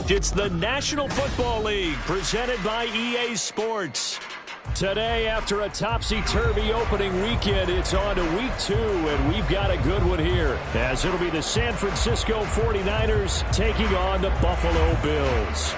It's the National Football League presented by EA Sports. Today, after a topsy-turvy opening weekend, it's on to week 2, and we've got a good one here, as it'll be the San Francisco 49ers taking on the Buffalo Bills.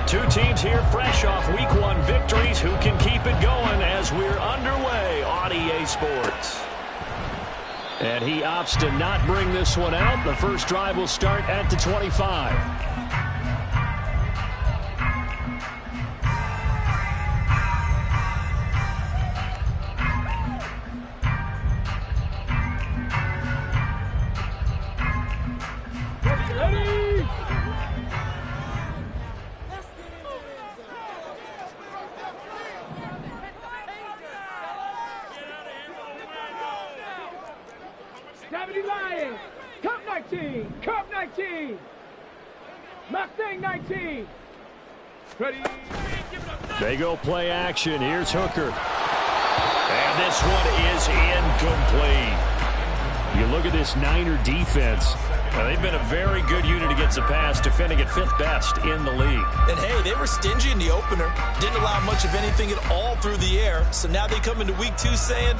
Two teams here fresh off Week 1 victories. Who can keep it going as we're underway on EA Sports? And he opts to not bring this one out. The first drive will start at the 25. Lions, Cup 19, Cup 19, Mustang 19. Ready? They go play action. Here's Hooker. And this one is incomplete. You look at this Niner defense. They've been a very good unit against the pass, defending at 5th best in the league. And, hey, they were stingy in the opener. Didn't allow much of anything at all through the air. So now they come into week 2 saying,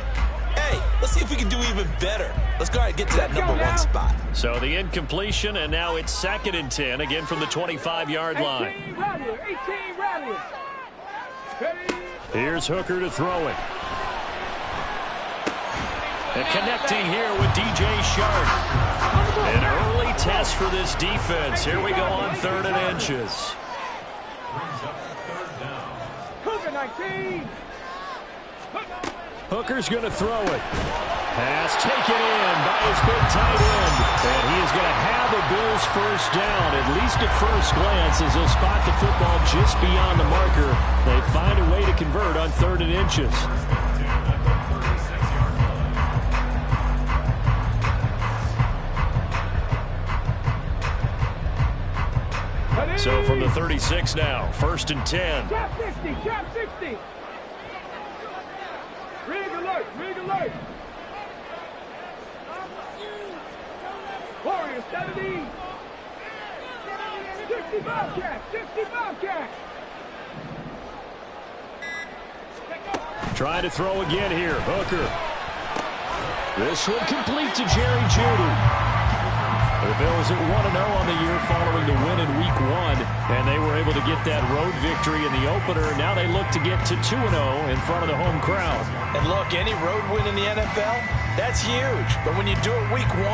hey, let's see if we can do even better. Let's go ahead and get to that number 1 spot. So the incompletion, and now it's 2nd and 10, again from the 25-yard line. 18 rallies. Here's Hooker to throw it. And connecting here with DJ Shark. An early test for this defense. Here we go on 3rd and inches. Cougar 19. Hooker's going to throw it. Pass taken in by his big tight end. And he is going to have the Bills first down, at least at first glance, as he'll spot the football just beyond the marker. They find a way to convert on 3rd and inches. So from the 36 now, 1st and 10. Trap 60. Rig alert. Warriors 70. 60 Bobcat. Trying to throw again here. Hooker. This one complete to Jerry Jeudy. The Bills at 1-0 on the year following the win in Week 1, and they were able to get that road victory in the opener. Now they look to get to 2-0 in front of the home crowd. And look, any road win in the NFL, that's huge. But when you do it Week 1,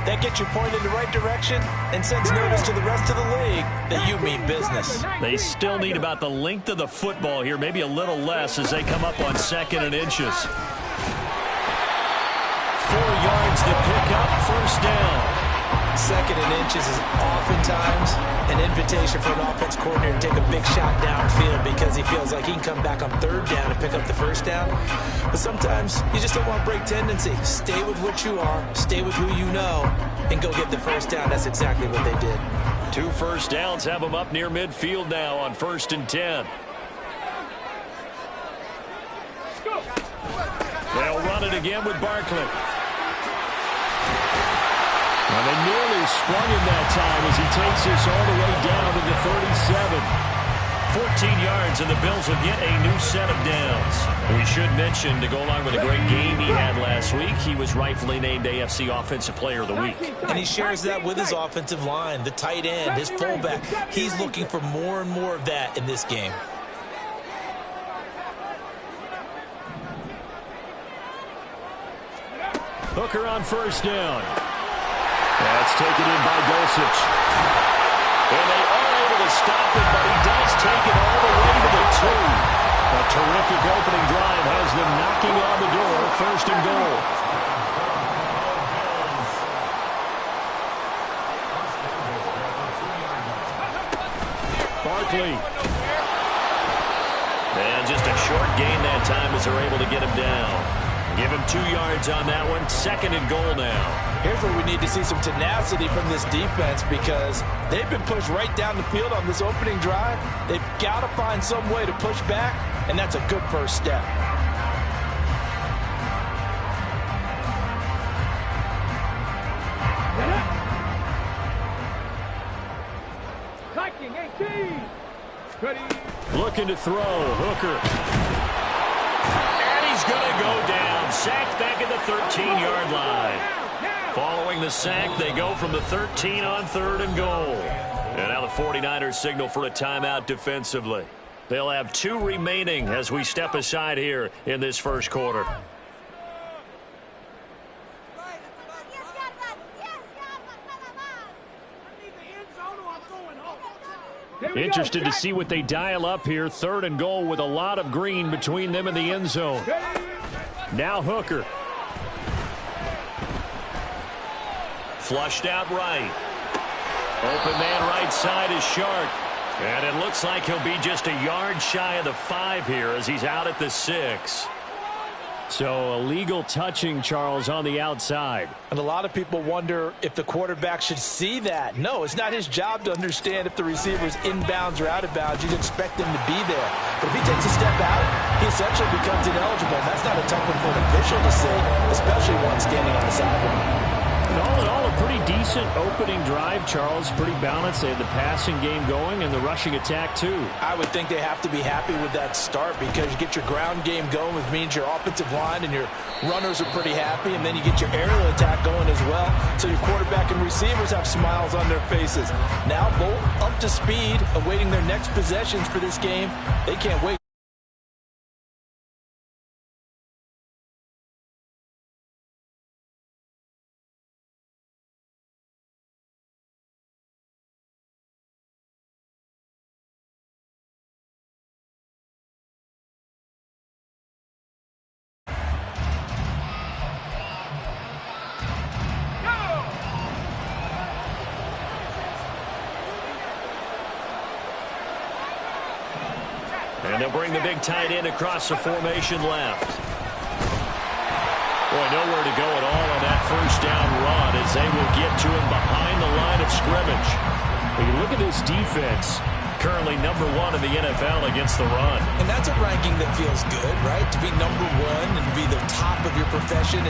that gets you pointed in the right direction and sends notice to the rest of the league that you mean business. They still need about the length of the football here, maybe a little less as they come up on 2nd and inches. 4 yards to pick up, first down. 2nd and inches is oftentimes an invitation for an offense coordinator to take a big shot downfield because he feels like he can come back on 3rd down and pick up the first down. But sometimes you just don't want to break tendency. Stay with what you are, stay with who you know, and go get the first down. That's exactly what they did. 2 first downs have them up near midfield now on 1st and 10. They'll run it again with Barkley. And they nearly sprung him that time as he takes this all the way down to the 37. 14 yards, and the Bills will get a new set of downs. We should mention, to go along with the great game he had last week, he was rightfully named AFC Offensive Player of the Week. And he shares that with his offensive line, the tight end, his fullback. He's looking for more and more of that in this game. Hooker on first down. That's taken in by Dulcich. And they are able to stop it, but he does take it all the way to the 2. A terrific opening drive has them knocking on the door, 1st and goal. Barkley. And just a short gain that time as they're able to get him down. Give him 2 yards on that one. 2nd and goal now. Here's where we need to see some tenacity from this defense because they've been pushed right down the field on this opening drive. They've got to find some way to push back, and that's a good first step. Hiking 18. Ready. Looking to throw. Hooker. And he's going to go down. Sacked back at the 13-yard line. Following the sack, they go from the 13 on 3rd and goal. And now the 49ers signal for a timeout defensively. They'll have 2 remaining as we step aside here in this first quarter. Interested to see what they dial up here. 3rd and goal with a lot of green between them and the end zone. Now Hooker. Flushed out right. Open man right side is Shark. And it looks like he'll be just a yard shy of the 5 here as he's out at the 6. So illegal touching, Charles, on the outside. And a lot of people wonder if the quarterback should see that. No, it's not his job to understand if the receiver's inbounds or out of bounds. You'd expect him to be there. But if he takes a step out, he essentially becomes ineligible. And that's not a tough one for an official to see, especially one standing on the sideline. All in all, a pretty decent opening drive, Charles. Pretty balanced. They had the passing game going and the rushing attack, too. I would think they have to be happy with that start because you get your ground game going, which means your offensive line and your runners are pretty happy, and then you get your aerial attack going as well. So your quarterback and receivers have smiles on their faces. Now both up to speed, awaiting their next possessions for this game. They can't wait. And they'll bring the big tight end across the formation left. Boy, nowhere to go at all on that first down run as they will get to him behind the line of scrimmage. When you look at this defense, currently #1 in the NFL against the run. And that's a ranking that feels good, right? To be #1 and to be the top of your profession.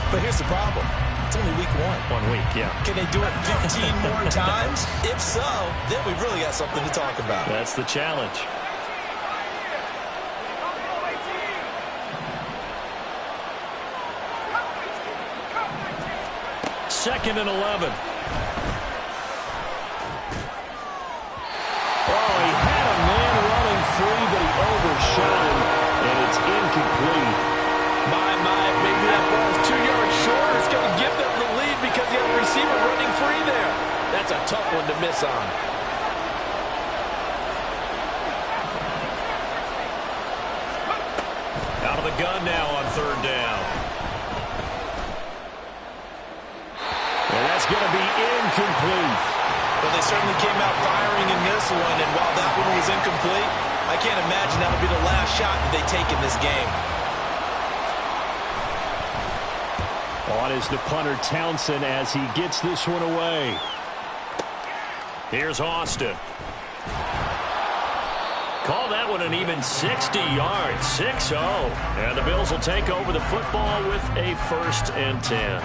But here's the problem. It's only week 1. 1 week, yeah. Can they do it 15 more times? If so, then we really got something to talk about. That's the challenge. Second and 11. Oh, he had a man running free, but he overshot him, and it's incomplete. Maybe that ball's 2 yards short. It's going to give them the lead because you have a receiver running free there. That's a tough one to miss on. Out of the gun now on 3rd down. And that's going to be incomplete. Well, they certainly came out firing in this one, and while that one was incomplete, I can't imagine that'll be the last shot that they take in this game. On is the punter Townsend as he gets this one away. Here's Austin. Call that one an even 60 yards, 6-0. And the Bills will take over the football with a 1st and 10.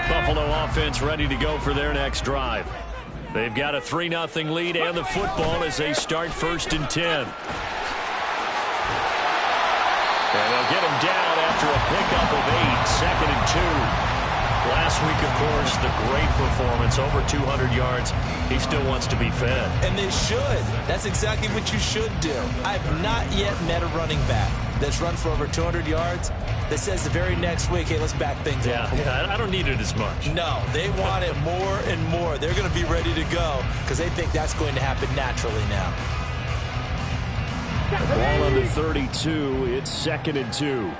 Buffalo offense ready to go for their next drive. They've got a 3-0 lead and the football as they start 1st and 10. And they'll get him down after a pickup of 8, 2nd and 2. Last week, of course, the great performance, over 200 yards. He still wants to be fed. And they should. That's exactly what you should do. I've not yet met a running back that's run for over 200 yards that says the very next week, hey, let's back things up. Yeah, I don't need it as much. No, they want it more and more. They're going to be ready to go because they think that's going to happen naturally now. Ball on the 32. It's 2nd and 2.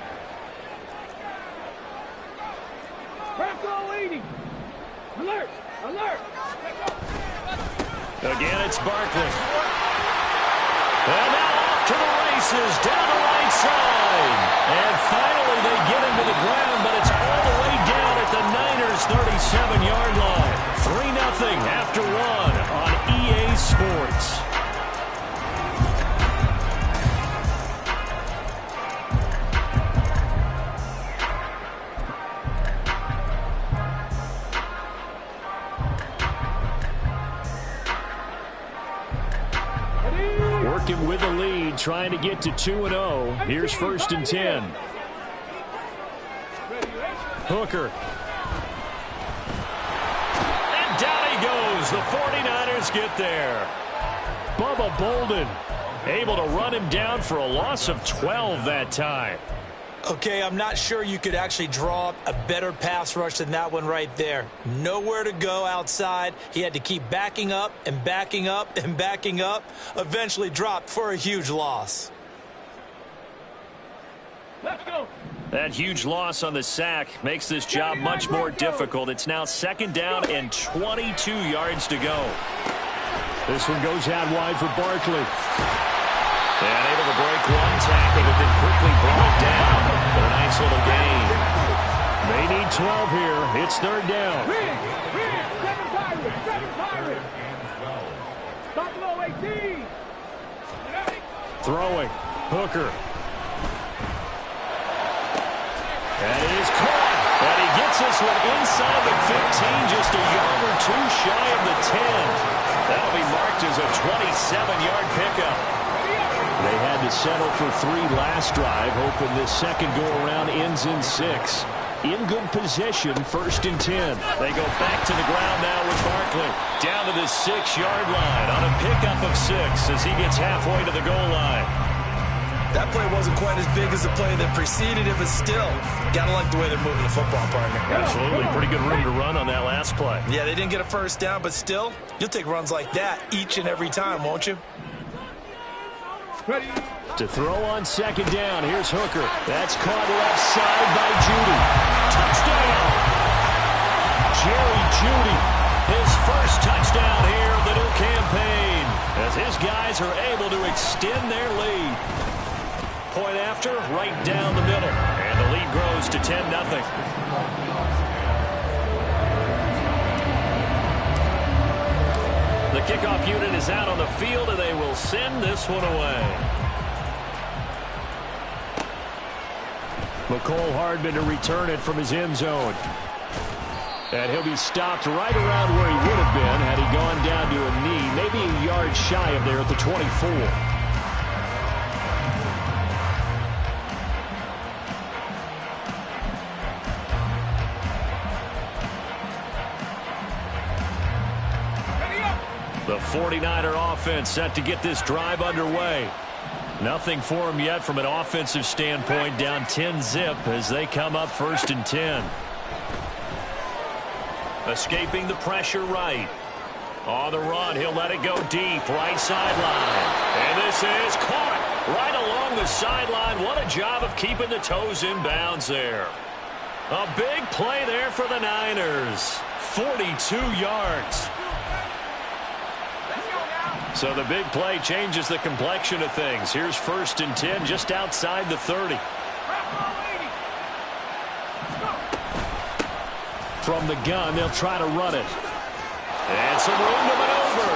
Press all 80. Alert! Alert! Again, it's Barkley. And now off to the races, down the right side. And finally they get him to the ground, but it's all the way down at the Niners' 37-yard line. 3-0 after one on EA Sports. Working with the lead, trying to get to 2-0. Here's 1st and 10. Hooker. And down he goes. The 49ers get there. Bubba Bolden able to run him down for a loss of 12 that time. Okay, I'm not sure you could actually draw up a better pass rush than that one right there. Nowhere to go outside. He had to keep backing up and backing up and backing up. Eventually dropped for a huge loss. Let's go. That huge loss on the sack makes this job much more difficult. It's now 2nd down and 22 yards to go. This one goes out wide for Barkley. And able to break one tackle, but then quickly brought down. But a nice little gain. They need 12 here. It's 3rd down. Seven Pirates. Buffalo 18. Throwing. Hooker. That is caught. And he gets this one inside the 15, just a yard or two shy of the 10. That'll be marked as a 27-yard pickup. They had to settle for 3 last drive, hoping this second go-around ends in 6. In good position, 1st and 10. They go back to the ground now with Barkley. Down to the 6-yard line on a pickup of 6 as he gets halfway to the goal line. That play wasn't quite as big as the play that preceded it, but still, gotta like the way they're moving the football, partner. Absolutely. Pretty good room to run on that last play. Yeah, they didn't get a 1st down, but still, you'll take runs like that each and every time, won't you? Ready. To throw on 2nd down, here's Hooker. That's caught left side by Jeudy. Touchdown! Jerry Jeudy, his first touchdown here of the new campaign, as his guys are able to extend their lead. Point after, right down the middle, and the lead grows to 10-0. The kickoff unit is out on the field, and they will send this one away. McCole Hardman to return it from his end zone. And he'll be stopped right around where he would have been had he gone down to a knee, maybe a yard shy of there at the 24. The 49er offense set to get this drive underway. Nothing for them yet from an offensive standpoint, down 10-zip as they come up 1st and 10. Escaping the pressure right. On the run, he'll let it go deep, right sideline. And this is caught right along the sideline. What a job of keeping the toes in bounds there. A big play there for the Niners. 42 yards. So the big play changes the complexion of things. Here's 1st and 10 just outside the 30. From the gun, they'll try to run it. And some room to maneuver.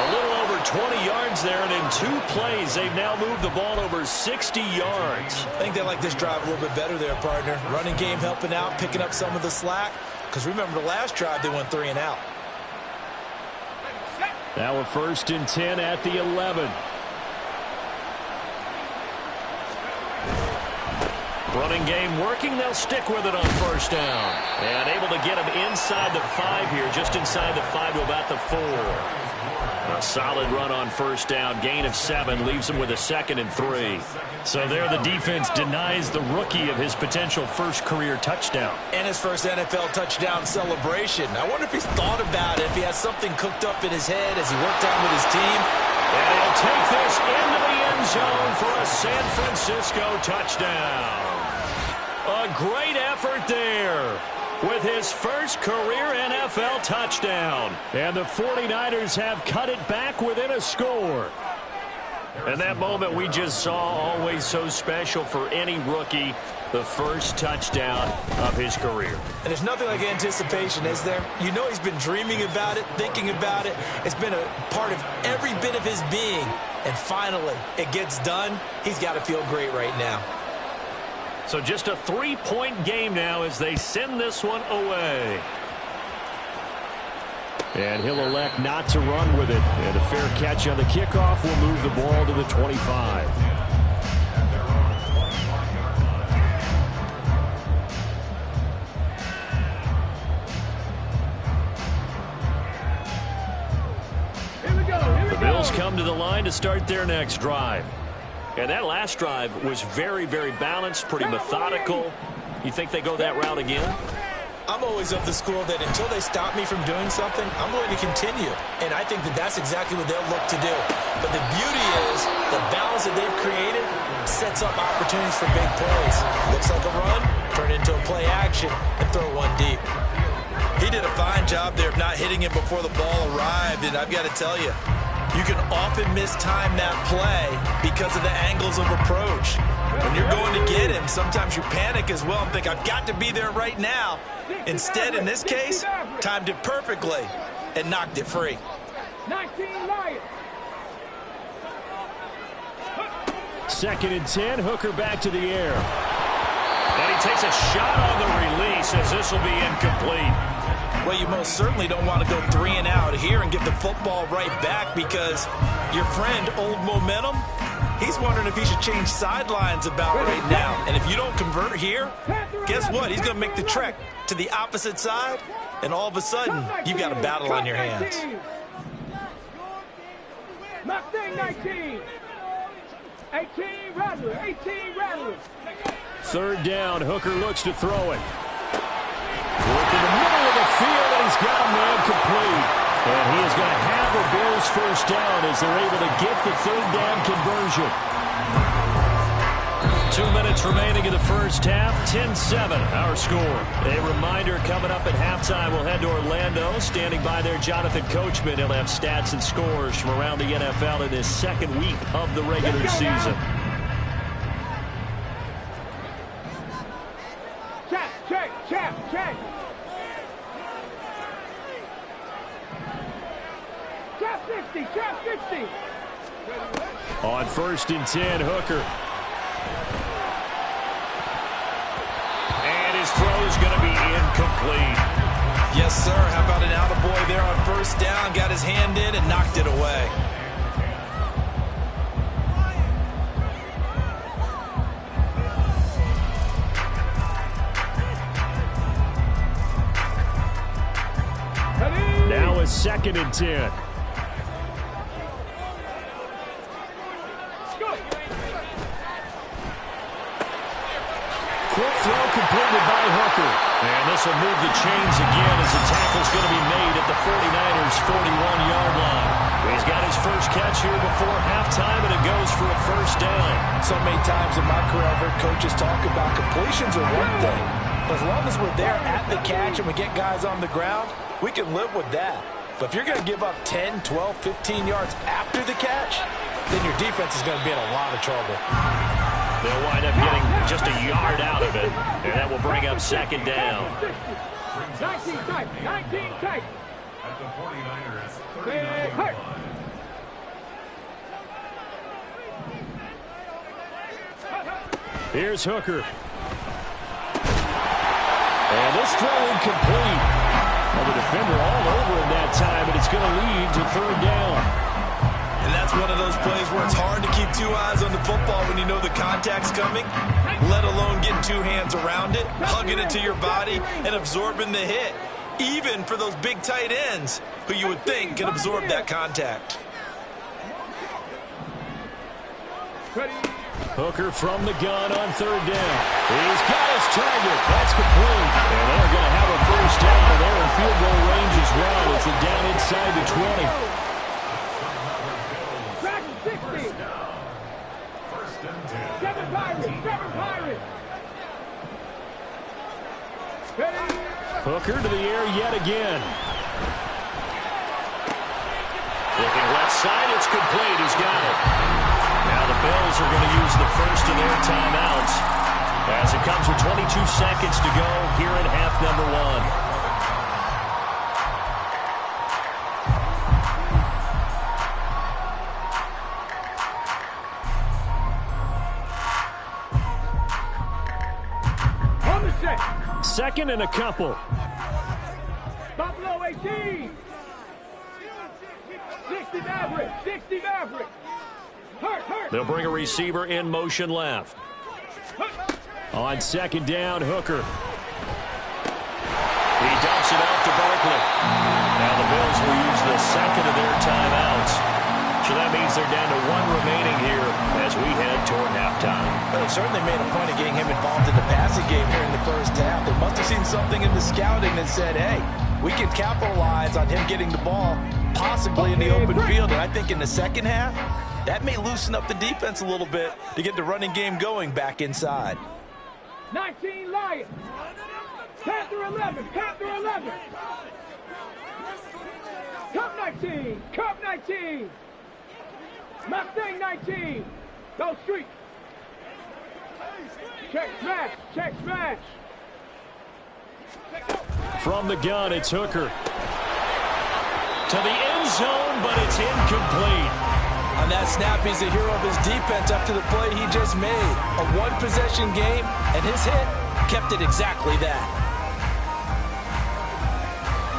A little over 20 yards there, and in 2 plays, they've now moved the ball over 60 yards. I think they like this drive a little bit better there, partner. Running game helping out, picking up some of the slack. Because remember the last drive, they went 3 and out. Now a 1st and 10 at the 11. Running game working. They'll stick with it on 1st down. And able to get him inside the 5 here, just inside the 5 to about the 4. A solid run on 1st down. Gain of 7 leaves him with a 2nd and 3. So there the defense denies the rookie of his potential first career touchdown. And his first NFL touchdown celebration. I wonder if he's thought about it, if he has something cooked up in his head as he worked out with his team. And he'll take this into the end zone for a San Francisco touchdown. A great effort there. with his first career NFL touchdown. And the 49ers have cut it back within a score. And that moment we just saw, always so special for any rookie, the first touchdown of his career. And there's nothing like anticipation, is there? You know he's been dreaming about it, thinking about it. It's been a part of every bit of his being. And finally, it gets done. He's got to feel great right now. So just a 3-point game now as they send this one away. And he'll elect not to run with it. And a fair catch on the kickoff will move the ball to the 25. The Bills come to the line to start their next drive. And that last drive was very, very balanced, pretty methodical. You think they go that route again? I'm always of the school that until they stop me from doing something, I'm going to continue. And I think that that's exactly what they'll look to do. But the beauty is the balance that they've created sets up opportunities for big plays. Looks like a run, turn it into a play action, and throw one deep. He did a fine job there of not hitting it before the ball arrived. And I've got to tell you, you can often mistime that play because of the angles of approach. When you're going to get him, sometimes you panic as well and think, I've got to be there right now. Instead, in this case, timed it perfectly and knocked it free. 19 Lions. 2nd and 10, Hooker back to the air. And he takes a shot on the release as this will be incomplete. Well, you most certainly don't want to go 3 and out here and get the football right back because your friend, Old Momentum, he's wondering if he should change sidelines about right now. And if you don't convert here, guess what? He's going to make the trek to the opposite side, and all of a sudden, you've got a battle on your hands. Mustang 19. 18 Rattler. 18 Rattler. 3rd down, Hooker looks to throw it. Work in the middle of the field, and he's got a man complete. And he is going to have the Bills first down as they're able to get the 3rd down conversion. 2 minutes remaining in the first half, 10-7 our score. A reminder coming up at halftime, we'll head to Orlando. Standing by there, Jonathan Coachman. He'll have stats and scores from around the NFL in this 2nd week of the regular season. Check. Trap 60. On 1st and 10, Hooker. And his throw is going to be incomplete. Yes, sir. How about an attaboy there on 1st down? Got his hand in and knocked it away. Now a 2nd and 10. Quick throw completed by Hooker. And this will move the chains again as the tackle's going to be made at the 49ers' 41-yard line. He's got his first catch here before halftime, and it goes for a first down. So many times in my career, I've heard coaches talk about completions are one thing. But as long as we're there at the catch and we get guys on the ground, we can live with that. But if you're going to give up 10, 12, 15 yards after the catch, then your defense is going to be in a lot of trouble. They'll wind up getting just a yard out of it, and that will bring up 2nd down. 19 tight. At the 49ers, 39. Here's Hooker. And this throw incomplete. Well, the defender all over him that time, but it's going to lead to 3rd down. And that's one of those plays where it's hard to keep 2 eyes on the football when you know the contact's coming, let alone getting 2 hands around it, hugging it to your body, and absorbing the hit, even for those big tight ends who you would think can absorb that contact. Hooker from the gun on 3rd down. He's got his target. That's complete. And they're going to have a first down. They're in field goal range as well as they're down inside the 20. Seven Pirates. Ready? again. Looking left side, it's complete. He's got it. Now the Bills are going to use the first of their timeouts as it comes with 22 seconds to go here in half number one. On the set. Second and a couple. Buffalo 18. 60 Maverick. 60 Maverick. Hurt. They'll bring a receiver in motion left. On second down, Hooker. He dumps it off to Barkley. Now the Bills will use the second of their timeouts. So that means they're down to one remaining here as we head toward halftime. Well, they certainly made a point of getting him involved in the passing game here in the first half. They must have seen something in the scouting that said, hey, we can capitalize on him getting the ball possibly in the open field. And I think in the second half, that may loosen up the defense a little bit to get the running game going back inside. 19 Lions. Panther 11. Panther 11. Cup 19. Cup 19. Mustang 19. Go street. Check smash. Check smash. From the gun, it's Hooker. To the end zone, but it's incomplete. On that snap, he's a hero of his defense after the play he just made. A one-possession game, and his hit kept it exactly that.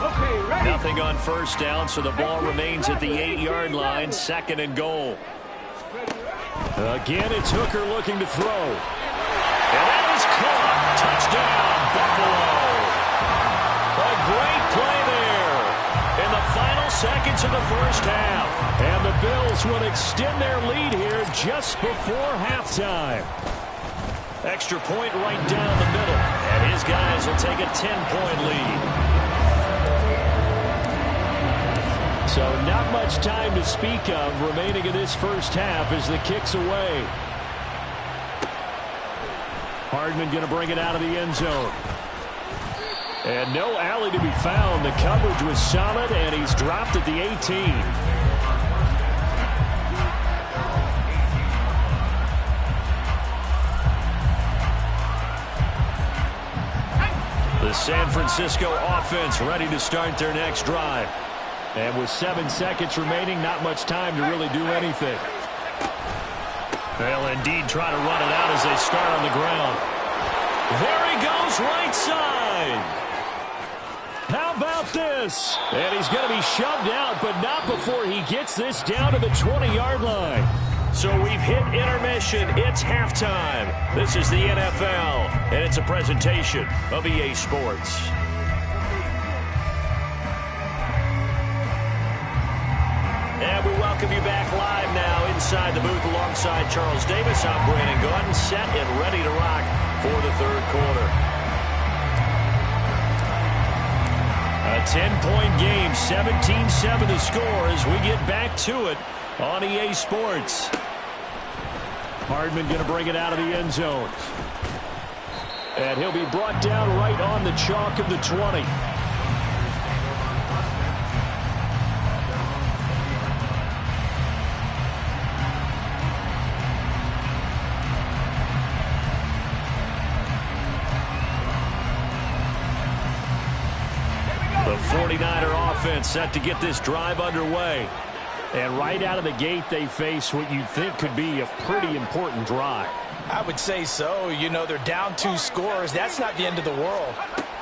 Okay, ready. Nothing on first down, so the ball remains at the 8-yard line, second and goal. Again, it's Hooker looking to throw. And that is caught. Touchdown, Buffalo. A great play there in the final seconds of the first half. And the Bills will extend their lead here just before halftime. Extra point right down the middle. And his guys will take a 10-point lead. So not much time to speak of remaining in this first half as the kick's away. Hardman going to bring it out of the end zone. And no alley to be found. The coverage was solid, and he's dropped at the 18. The San Francisco offense ready to start their next drive. And with 7 seconds remaining, not much time to really do anything. They'll indeed try to run it out as they start on the ground. There he goes, right side. How about this? And he's going to be shoved out, but not before he gets this down to the 20-yard line. So we've hit intermission. It's halftime. This is the NFL, and it's a presentation of EA Sports. And we welcome you back live now inside the booth alongside Charles Davis. I'm Brandon Gaudin, set and ready to rock for the third quarter. A 10-point game, 17-7 to score as we get back to it on EA Sports. Hardman going to bring it out of the end zone. And he'll be brought down right on the chalk of the 20. The 49er offense set to get this drive underway. And right out of the gate, they face what you think could be a pretty important drive. I would say so. You know, they're down 2 scores. That's not the end of the world.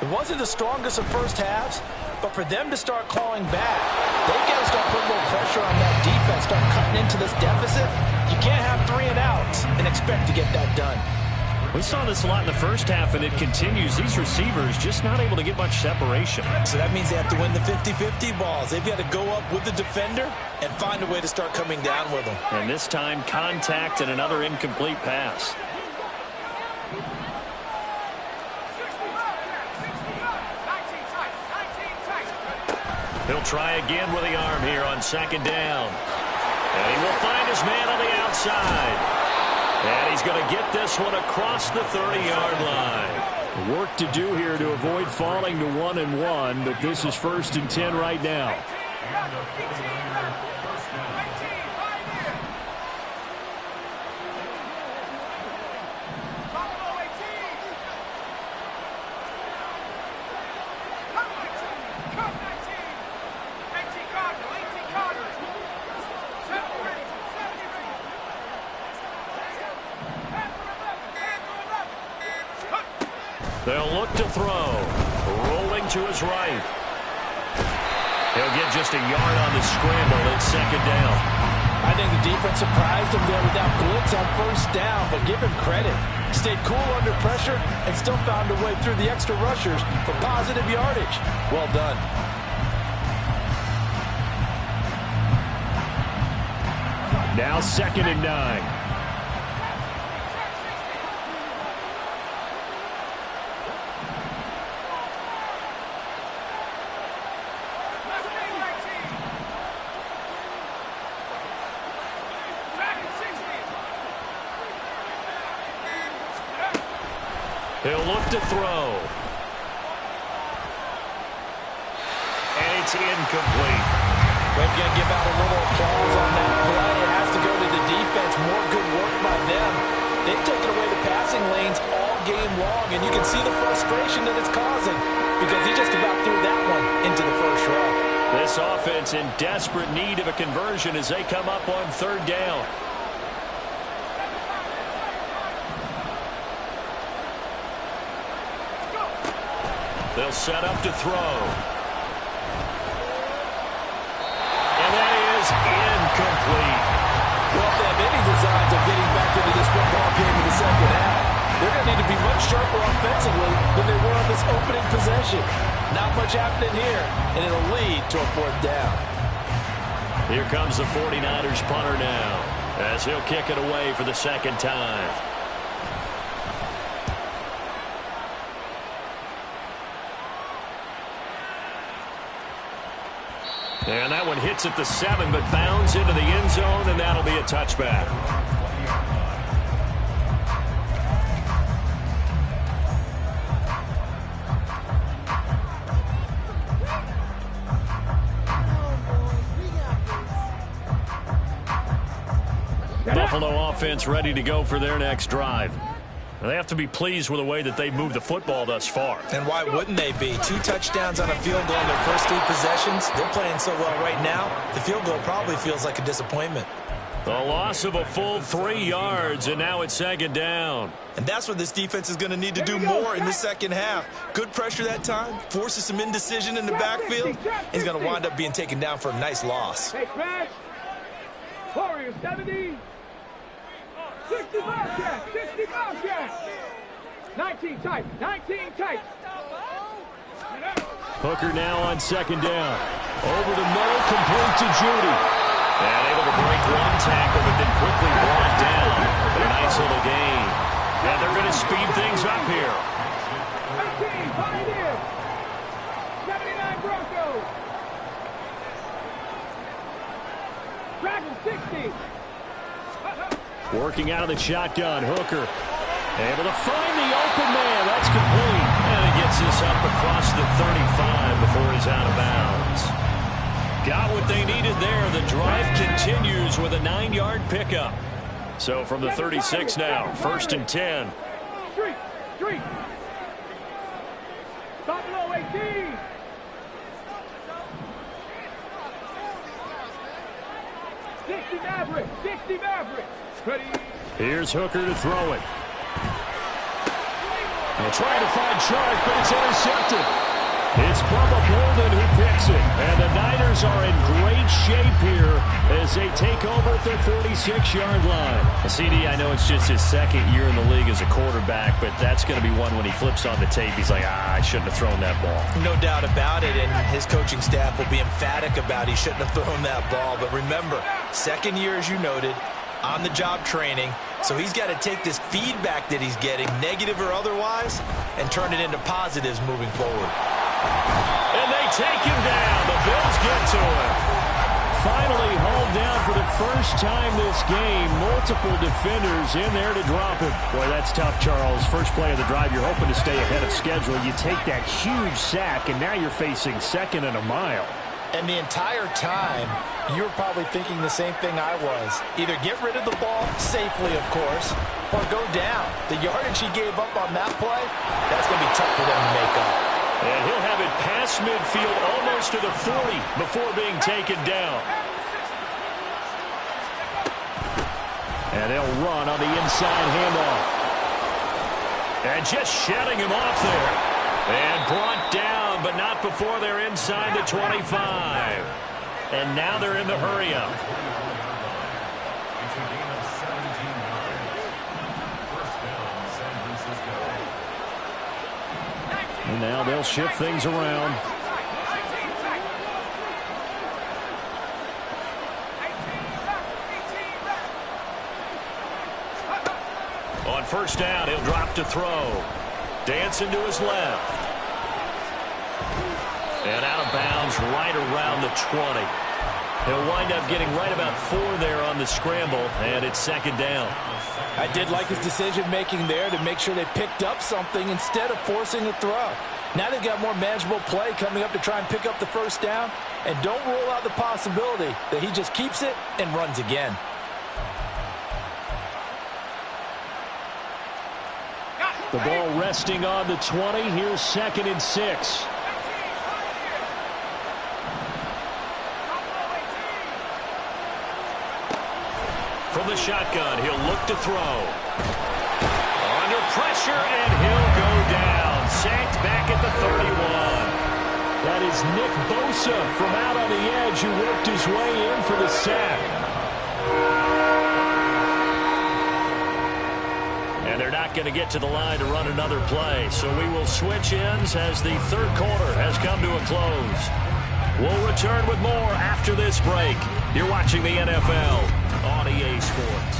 It wasn't the strongest of first halves, but for them to start clawing back, they've got to start putting a little pressure on that defense, start cutting into this deficit. You can't have 3 and outs and expect to get that done. We saw this a lot in the first half, and it continues. These receivers just not able to get much separation. So that means they have to win the 50-50 balls. They've got to go up with the defender and find a way to start coming down with them. And this time, contact and another incomplete pass. He'll try again with the arm here on second down. And he will find his man on the outside. And he's going to get this one across the 30-yard line. Work to do here to avoid falling to 1-1, but this is 1st and 10 right now. They'll look to throw. Rolling to his right. He'll get just a yard on the scramble. It's 2nd down. I think the defense surprised him there with that blitz on 1st down, but give him credit. Stayed cool under pressure and still found a way through the extra rushers for positive yardage. Well done. Now 2nd and 9. He'll look to throw. And it's incomplete. We're going to give out a little applause on that play. It has to go to the defense. More good work by them. They've taken away the passing lanes all game long, and you can see the frustration that it's causing because he just about threw that one into the first row. This offense in desperate need of a conversion as they come up on 3rd down. They'll set up to throw. And that is incomplete. Well, if they have any designs of getting back into this football game in the 2nd half, they're going to need to be much sharper offensively than they were on this opening possession. Not much happening here, and it'll lead to a 4th down. Here comes the 49ers punter now as he'll kick it away for the 2nd time. And that one hits at the 7, but bounds into the end zone, and that'll be a touchback. Buffalo offense ready to go for their next drive. They have to be pleased with the way that they've moved the football thus far. And why wouldn't they be? 2 touchdowns on a field goal in their first 3 possessions. They're playing so well right now, the field goal probably feels like a disappointment. The loss of a full 3 yards, and now it's 2nd down. And that's what this defense is going to need to do more in the 2nd half. Good pressure that time, forces some indecision in the backfield. He's going to wind up being taken down for a nice loss. Hey, smash. Warriors 70. 60 Bobcats, 60 Bobcats. 19 tight, 19 tight. Hooker now on 2nd down. Over the middle, complete to Judy. And able to break 1 tackle, but then quickly brought down. But a nice little gain. And they're going to speed things up here. 18, Pioneers. 79 Broncos. Dragons 60. Working out of the shotgun, Hooker. Able to find the open man. That's complete. And he gets this up across the 35 before he's out of bounds. Got what they needed there. The drive continues with a 9-yard pickup. So from the 36 now, 1st and 10. Street. Buffalo 18. Sixty Maverick. Ready. Here's Hooker to throw it. They're trying to find Chark, but it's intercepted. It's Bubba Bolden who picks it. And the Niners are in great shape here as they take over at their 46-yard line. CD, I know it's just his 2nd year in the league as a quarterback, but that's going to be one when he flips on the tape. He's like, I shouldn't have thrown that ball. No doubt about it, and his coaching staff will be emphatic about he shouldn't have thrown that ball. But remember, 2nd year, as you noted, on-the-job training. So he's got to take this feedback that he's getting, negative or otherwise, and turn it into positives moving forward. And they take him down. The Bills get to him. Finally hauled down for the first time this game, multiple defenders in there to drop him. Boy, that's tough, Charles. First play of the drive, you're hoping to stay ahead of schedule. You take that huge sack, and now you're facing 2nd and a mile. And the entire time, you were probably thinking the same thing I was. Either get rid of the ball, safely of course, or go down. The yardage he gave up on that play, that's going to be tough for them to make up. And he'll have it past midfield almost to the 40 before being taken down. And they'll run on the inside handoff. And just shutting him off there. And brought down, but not before they're inside the 25. And now they're in the hurry-up. It's a gain of 17 yards. First down, San Francisco. And now they'll shift things around. On first down, he'll drop to throw. Dancing to his left. And out of bounds right around the 20. He'll wind up getting right about 4 there on the scramble, and it's 2nd down. I did like his decision-making there to make sure they picked up something instead of forcing a throw. Now they've got more manageable play coming up to try and pick up the first down, and don't rule out the possibility that he just keeps it and runs again. The ball resting on the 20. Here's 2nd and 6. From the shotgun, he'll look to throw. Under pressure, and he'll go down. Sacked back at the 31. That is Nick Bosa from out on the edge who worked his way in for the sack. And they're not going to get to the line to run another play. So we will switch ends as the 3rd quarter has come to a close. We'll return with more after this break. You're watching the NFL on EA Sports.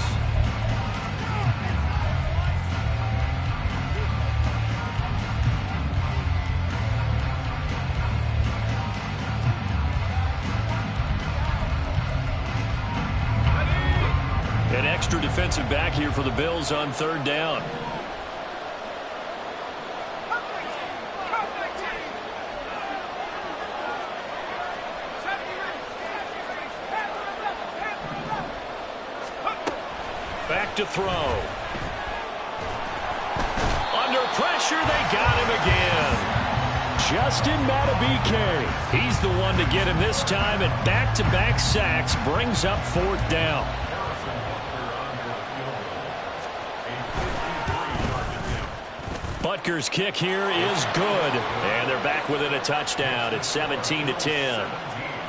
An extra defensive back here for the Bills on 3rd down. Back to throw. Under pressure, they got him again. Justin Madubuike. He's the one to get him this time, and back-to-back sacks brings up 4th down. Butker's kick here is good, and they're back within a touchdown. It's 17-10.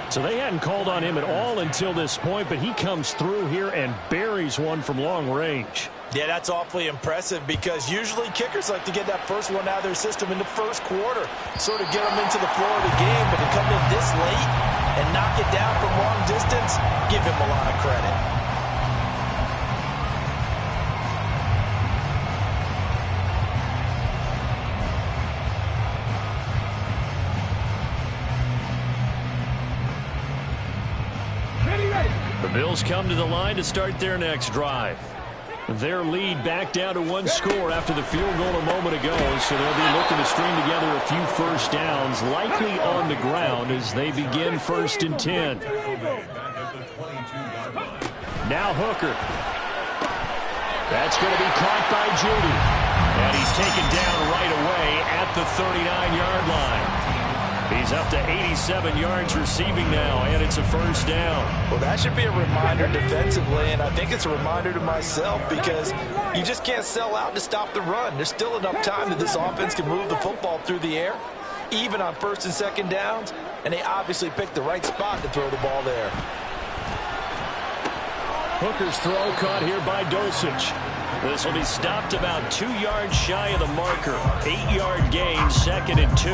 So they hadn't called on him at all until this point, but he comes through here and buries one from long range. Yeah, that's awfully impressive because usually kickers like to get that first one out of their system in the first quarter, sort of get them into the flow of the game, but to come in this late and knock it down from long distance, give him a lot of credit. The Bills come to the line to start their next drive. Their lead back down to 1 score after the field goal a moment ago, so they'll be looking to string together a few first downs, likely on the ground as they begin 1st and 10. Now Hooker. That's going to be caught by Judy. And he's taken down right away at the 39-yard line. He's up to 87 yards receiving now, and it's a first down. Well, that should be a reminder defensively, and I think it's a reminder to myself because you just can't sell out to stop the run. There's still enough time that this offense can move the football through the air, even on 1st and 2nd downs, and they obviously picked the right spot to throw the ball there. Hooker's throw caught here by Dulcich. This will be stopped about 2 yards shy of the marker. 8-yard gain, 2nd and 2.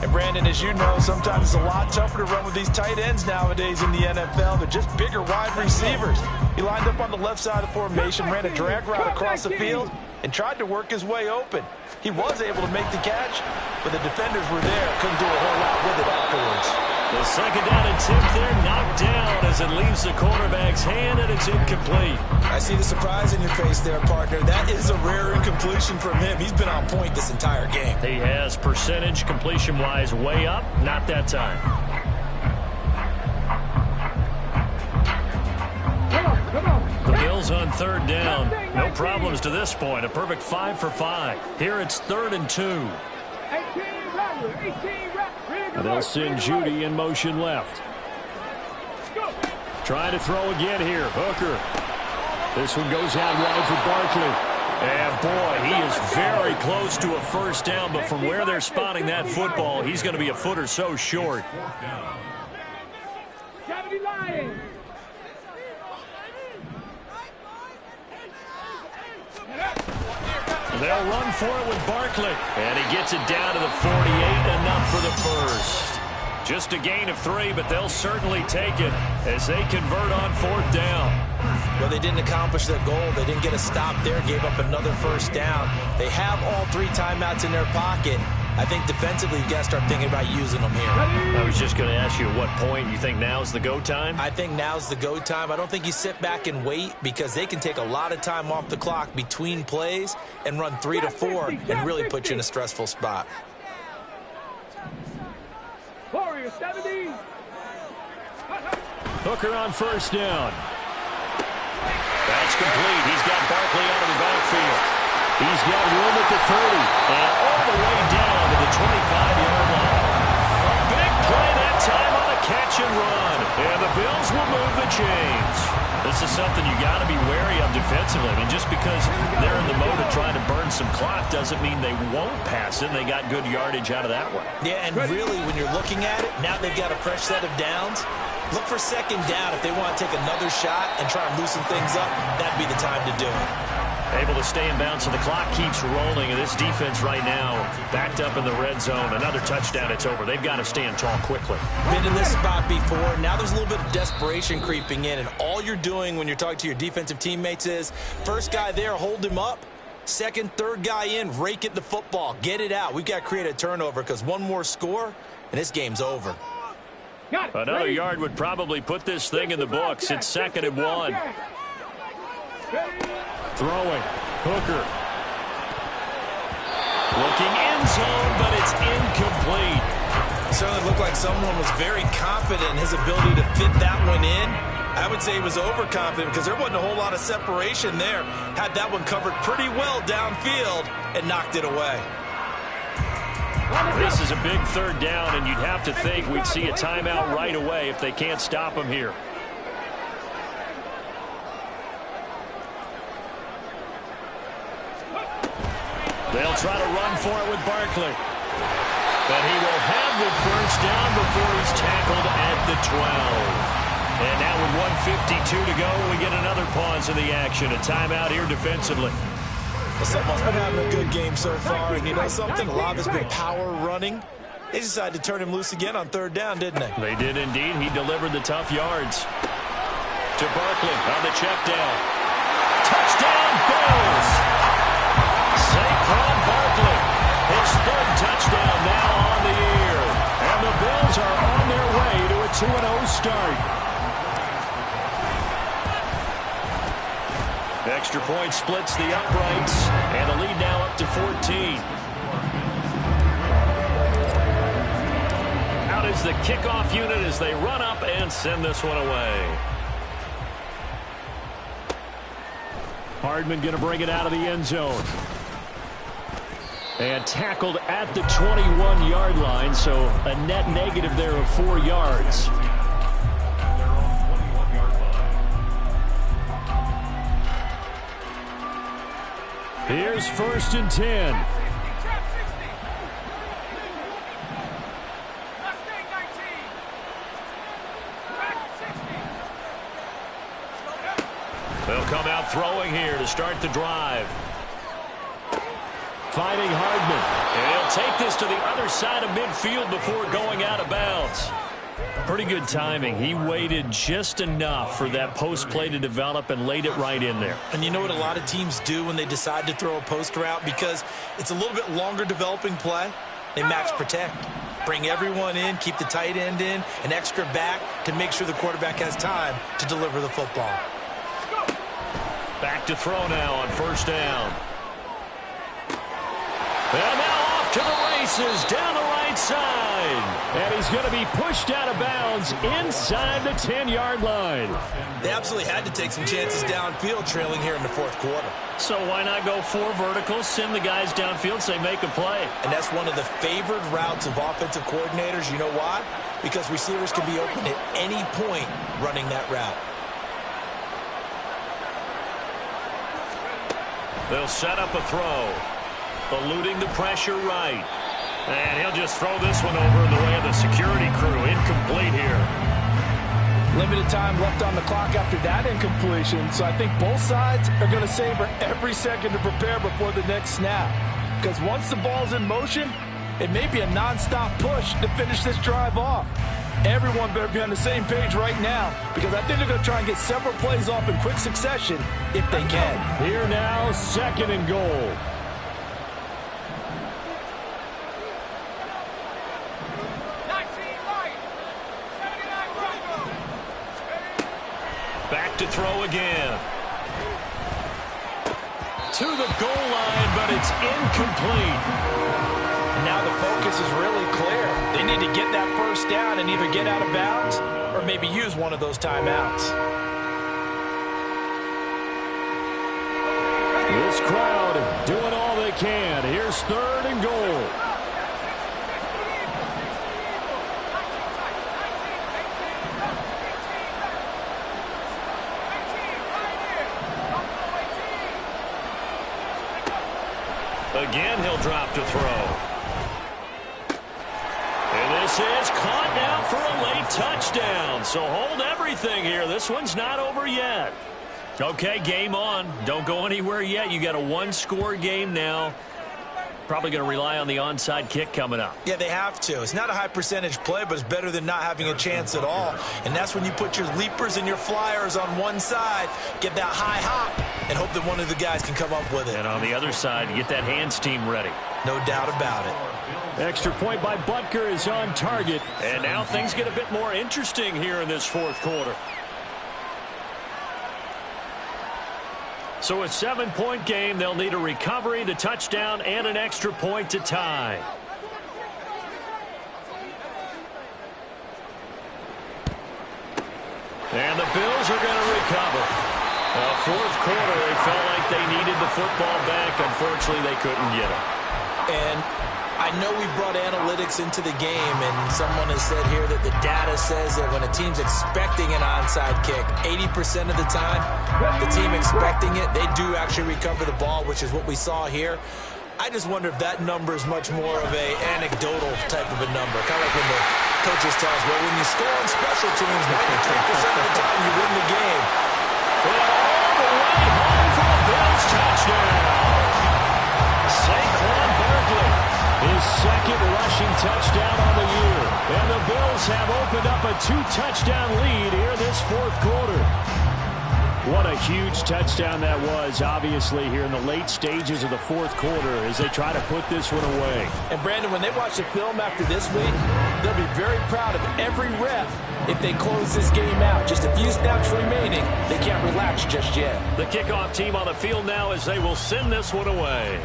And Brandon, as you know, sometimes it's a lot tougher to run with these tight ends nowadays in the NFL. They're just bigger wide receivers. He lined up on the left side of the formation, ran a drag route across the field, and tried to work his way open. He was able to make the catch, but the defenders were there. Couldn't do a whole lot with it afterwards. The 2nd down attempt there knocked down as it leaves the quarterback's hand, and it's incomplete. I see the surprise in your face there, partner. That is a rare incompletion from him. He's been on point this entire game. He has percentage completion-wise way up. Not that time. Come on. The Bills on third down. No problems to this point. A perfect 5 for 5. Here it's 3rd and 2. 18 rep. And they'll send Judy in motion left. Go. Trying to throw again here. Hooker. This one goes out wide for Barkley. And, boy, he is very close to a first down, but from where they're spotting that football, he's going to be a foot or so short. 70 Lions. They'll run for it with Barkley. And he gets it down to the 48, enough for the first. Just a gain of 3, but they'll certainly take it as they convert on 4th down. Well, they didn't accomplish their goal. They didn't get a stop there, gave up another first down. They have all 3 timeouts in their pocket. I think defensively you've got to start thinking about using them here. I was just going to ask you at what point you think now's the go time? I think now's the go time. I don't think you sit back and wait because they can take a lot of time off the clock between plays and run 3 to 4 and really put you in a stressful spot. Warriors 70. Hooker on first down. That's complete. He's got Barkley out of the backfield. He's got room at the 30 and all the way down to the 25-yard line. A big play that time on a catch and run. And the Bills will move the chains. This is something you got to be wary of defensively. I mean, just because they're in the mode of trying to burn some clock doesn't mean they won't pass it. They got good yardage out of that one. Yeah, and really, when you're looking at it, now they've got a fresh set of downs. Look for second down if they want to take another shot and try and loosen things up. That'd be the time to do it. Able to stay in bounds, so the clock keeps rolling. And this defense right now backed up in the red zone. Another touchdown, it's over. They've got to stand tall quickly. Been in this spot before. Now there's a little bit of desperation creeping in. And all you're doing when you're talking to your defensive teammates is, first guy there, hold him up. Second, third guy in, rake at the football. Get it out. We've got to create a turnover because one more score, and this game's over. Another yard would probably put this thing in the books. It's 2nd and 1. Throwing. Hooker. Looking end zone, but it's incomplete. Certainly looked like someone was very confident in his ability to fit that one in. I would say he was overconfident because there wasn't a whole lot of separation there. Had that one covered pretty well downfield and knocked it away. This is a big 3rd down, and you'd have to think we'd see a timeout right away if they can't stop him here. They'll try to run for it with Barkley. But he will have the first down before he's tackled at the 12. And now with 1:52 to go, we get another pause in the action. A timeout here defensively. Well, someone's been having a good game so far, and you know something? A lot has been power running. They decided to turn him loose again on 3rd down, didn't they? They did indeed. He delivered the tough yards. To Barkley on the check down. Touchdown, Bills! Saquon Barkley, his 3rd touchdown now on the year. And the Bills are on their way to a 2-0 start. Extra point splits the uprights, and the lead now up to 14. Out is the kickoff unit as they run up and send this one away. Hardman going to bring it out of the end zone. And tackled at the 21-yard line, so a net negative there of 4 yards. Here's 1st and 10. They'll come out throwing here to start the drive. Finding Hardman. And he'll take this to the other side of midfield before going out of bounds. Pretty good timing. He waited just enough for that post play to develop and laid it right in there. And you know what a lot of teams do when they decide to throw a post route? Because it's a little bit longer developing play. They max protect. Bring everyone in, keep the tight end in, an extra back to make sure the quarterback has time to deliver the football. Back to throw now on first down. And now off to the races down the right side. And he's going to be pushed out of bounds inside the 10-yard line. They absolutely had to take some chances downfield trailing here in the fourth quarter. So why not go 4 verticals, send the guys downfield, say make a play. And that's one of the favored routes of offensive coordinators. You know why? Because receivers can be open at any point running that route. They'll set up a throw. Eluding the pressure right. And he'll just throw this one over in the way of the security crew. Incomplete here. Limited time left on the clock after that incompletion, so I think both sides are going to savor every second to prepare before the next snap. Because once the ball's in motion, it may be a non-stop push to finish this drive off. Everyone better be on the same page right now, because I think they're going to try and get several plays off in quick succession if they can. Here now, 2nd and goal. Back to throw again. To the goal line, but it's incomplete. And now the focus is really clear. They need to get that first down and either get out of bounds or maybe use one of those timeouts. This crowd doing all they can. Here's 3rd and goal. Again, he'll drop to throw. And this is caught now for a late touchdown. So hold everything here. This one's not over yet. Okay, game on. Don't go anywhere yet. You got a 1-score game now. Probably going to rely on the onside kick coming up. Yeah, they have to. It's not a high percentage play, but it's better than not having a chance at all. And that's when you put your leapers and your flyers on one side, get that high hop, and hope that one of the guys can come up with it. And on the other side, you get that hands team ready. No doubt about it. Extra point by Butker is on target. And now things get a bit more interesting here in this fourth quarter. So a 7-point game, they'll need a recovery, the touchdown, and an extra point to tie. And the Bills are going to recover. Fourth quarter, they felt like they needed the football back. Unfortunately, they couldn't get it. And I know we brought analytics into the game, and someone has said here that the data says that when a team's expecting an onside kick, 80% of the time, the team expecting it, they do actually recover the ball, which is what we saw here. I just wonder if that number is much more of a anecdotal type of a number. Kind of like when the coaches tell us, well, when you score on special teams, 93% of the time you win the game. And all the way home for a Bills touchdown. Saquon Barkley, his 2nd rushing touchdown on the year. And the Bills have opened up a 2-touchdown lead here in this fourth quarter. What a huge touchdown that was, obviously, here in the late stages of the fourth quarter as they try to put this one away. And, Brandon, when they watch the film after this week, they'll be very proud of every rep if they close this game out. Just a few snaps remaining. They can't relax just yet. The kickoff team on the field now as they will send this one away.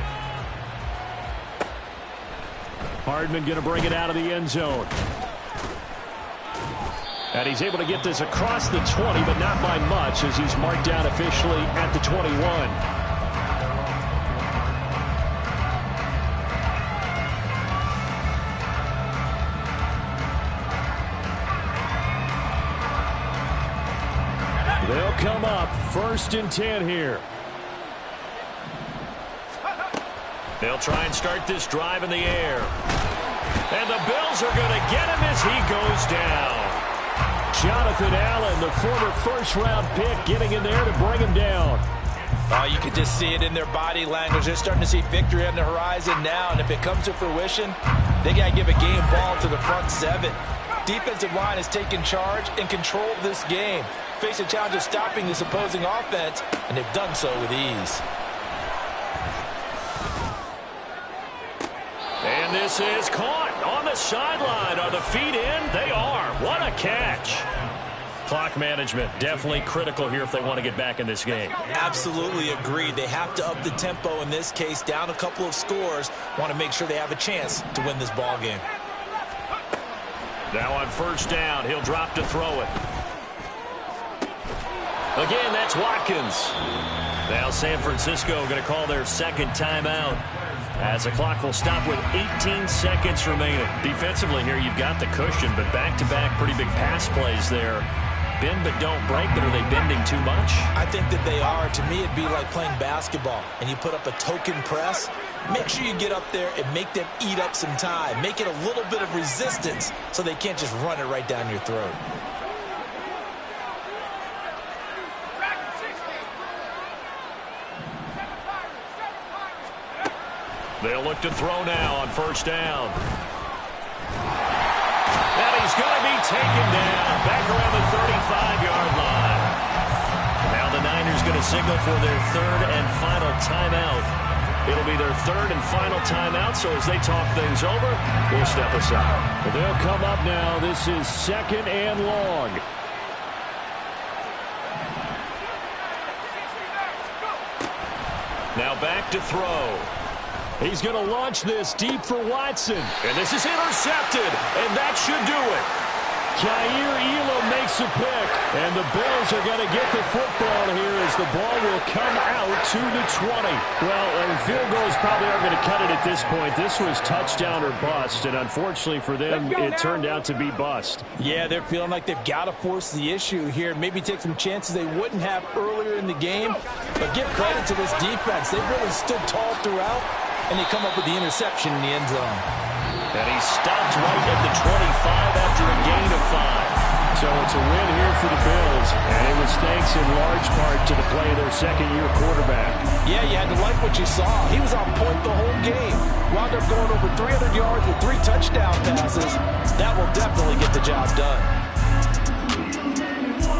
Hardman going to bring it out of the end zone. And he's able to get this across the 20, but not by much as he's marked down officially at the 21. They'll come up 1st and 10 here. They'll try and start this drive in the air. And the Bills are going to get him as he goes down. Jonathan Allen, the former first-round pick, getting in there to bring him down. Oh, you can just see it in their body language. They're starting to see victory on the horizon now, and if it comes to fruition, they got to give a game ball to the front 7. Defensive line has taken charge and controlled this game. Face a challenge of stopping this opposing offense, and they've done so with ease. And this This is caught on the sideline. Are the feet in? They are. What a catch. Clock management definitely critical here if they want to get back in this game. Absolutely agreed. They have to up the tempo in this case, down a couple of scores. Want to make sure they have a chance to win this ball game. Now on first down, he'll drop to throw it. Again, that's Watkins. Now San Francisco going to call their second timeout as the clock will stop with 18 seconds remaining. Defensively here, you've got the cushion, but back-to-back pretty big pass plays there. Bend but don't break, but are they bending too much? I think that they are. To me, it'd be like playing basketball, and you put up a token press. Make sure you get up there and make them eat up some time. Make it a little bit of resistance so they can't just run it right down your throat. They'll look to throw now on first down. And he's going to be taken down back around the 35-yard line. Now the Niners going to signal for their third and final timeout. It'll be their third and final timeout, so as they talk things over, we'll step aside. They'll come up now. This is second and long. Now back to throw. He's going to launch this deep for Watson. And this is intercepted, and that should do it. Jair Elam makes a pick, and the Bills are going to get the football here as the ball will come out to the 20. Well, field goals probably aren't going to cut it at this point. This was touchdown or bust, and unfortunately for them, it turned out to be bust. Yeah, they're feeling like they've got to force the issue here. Maybe take some chances they wouldn't have earlier in the game. But give credit to this defense. They've really stood tall throughout, and they come up with the interception in the end zone. And he stopped right at the 25 after a gain of 5. So it's a win here for the Bills, and it was thanks in large part to the play of their second-year quarterback. Yeah, you had to like what you saw. He was on point the whole game. Wound up going over 300 yards with 3 touchdown passes. That will definitely get the job done.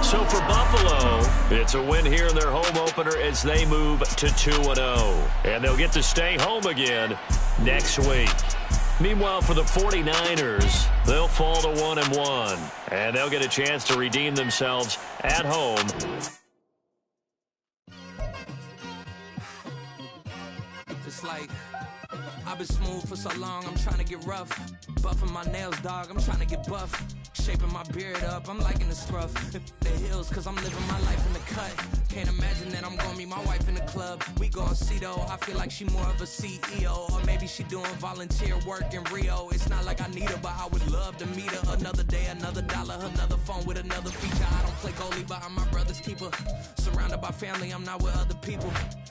So for Buffalo, it's a win here in their home opener as they move to 2-0. And they'll get to stay home again next week. Meanwhile, for the 49ers, they'll fall to 1-1. And they'll get a chance to redeem themselves at home. It's like I've been smooth for so long, I'm trying to get rough. Buffing my nails, dog, I'm trying to get buff. Shaping my beard up, I'm liking the scruff. The hills, cause I'm living my life in the cut. Can't imagine that I'm gonna meet my wife in the club. We gon' see though, I feel like she more of a CEO. Or maybe she doing volunteer work in Rio. It's not like I need her, but I would love to meet her. Another day, another dollar, another phone with another feature. I don't play goalie, but I'm my brother's keeper. Surrounded by family, I'm not with other people.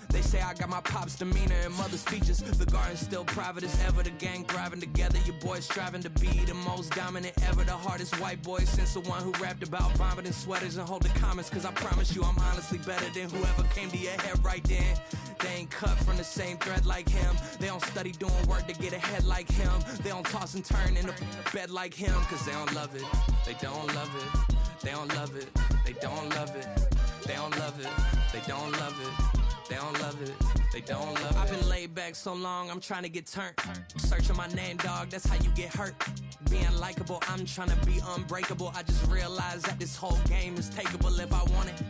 They say I got my pop's demeanor and mother's features. The garden's still private as ever, the gang thriving together. Your boys striving to be the most dominant ever. The hardest white boy since the one who rapped about vomiting sweaters and holding comments. Cause I promise you I'm honestly better than whoever came to your head right then. They ain't cut from the same thread like him. They don't study doing work to get ahead like him. They don't toss and turn in the bed like him. Cause they don't love it, they don't love it. They don't love it, they don't love it. They don't love it, they don't love it. They don't love it, they don't love it. I've been laid back so long, I'm trying to get turned. Searching my name, dog, that's how you get hurt. Being likable, I'm trying to be unbreakable. I just realized that this whole game is takeable if I want it.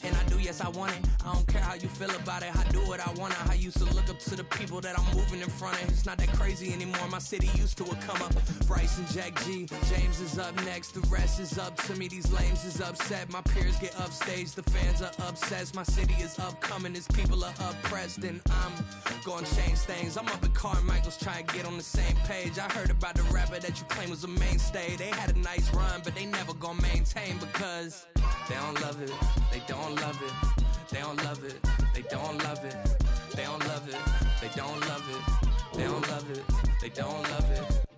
And I do, yes, I want it. I don't care how you feel about it, I do what I want. I used to look up to the people that I'm moving in front of. It's not that crazy anymore, my city used to it come up. Bryce and Jack G, James is up next. The rest is up to me, these lames is upset. My peers get upstaged, the fans are obsessed. My city is upcoming, it's people are oppressed, and I'm gonna change things. I'm up at Carmichael's trying to get on the same page. I heard about the rapper that you claim was a mainstay. They had a nice run, but they never gonna maintain because they don't love it, they don't love it, they don't love it, they don't love it, they don't love it, they don't love it, they don't love it, they don't love it.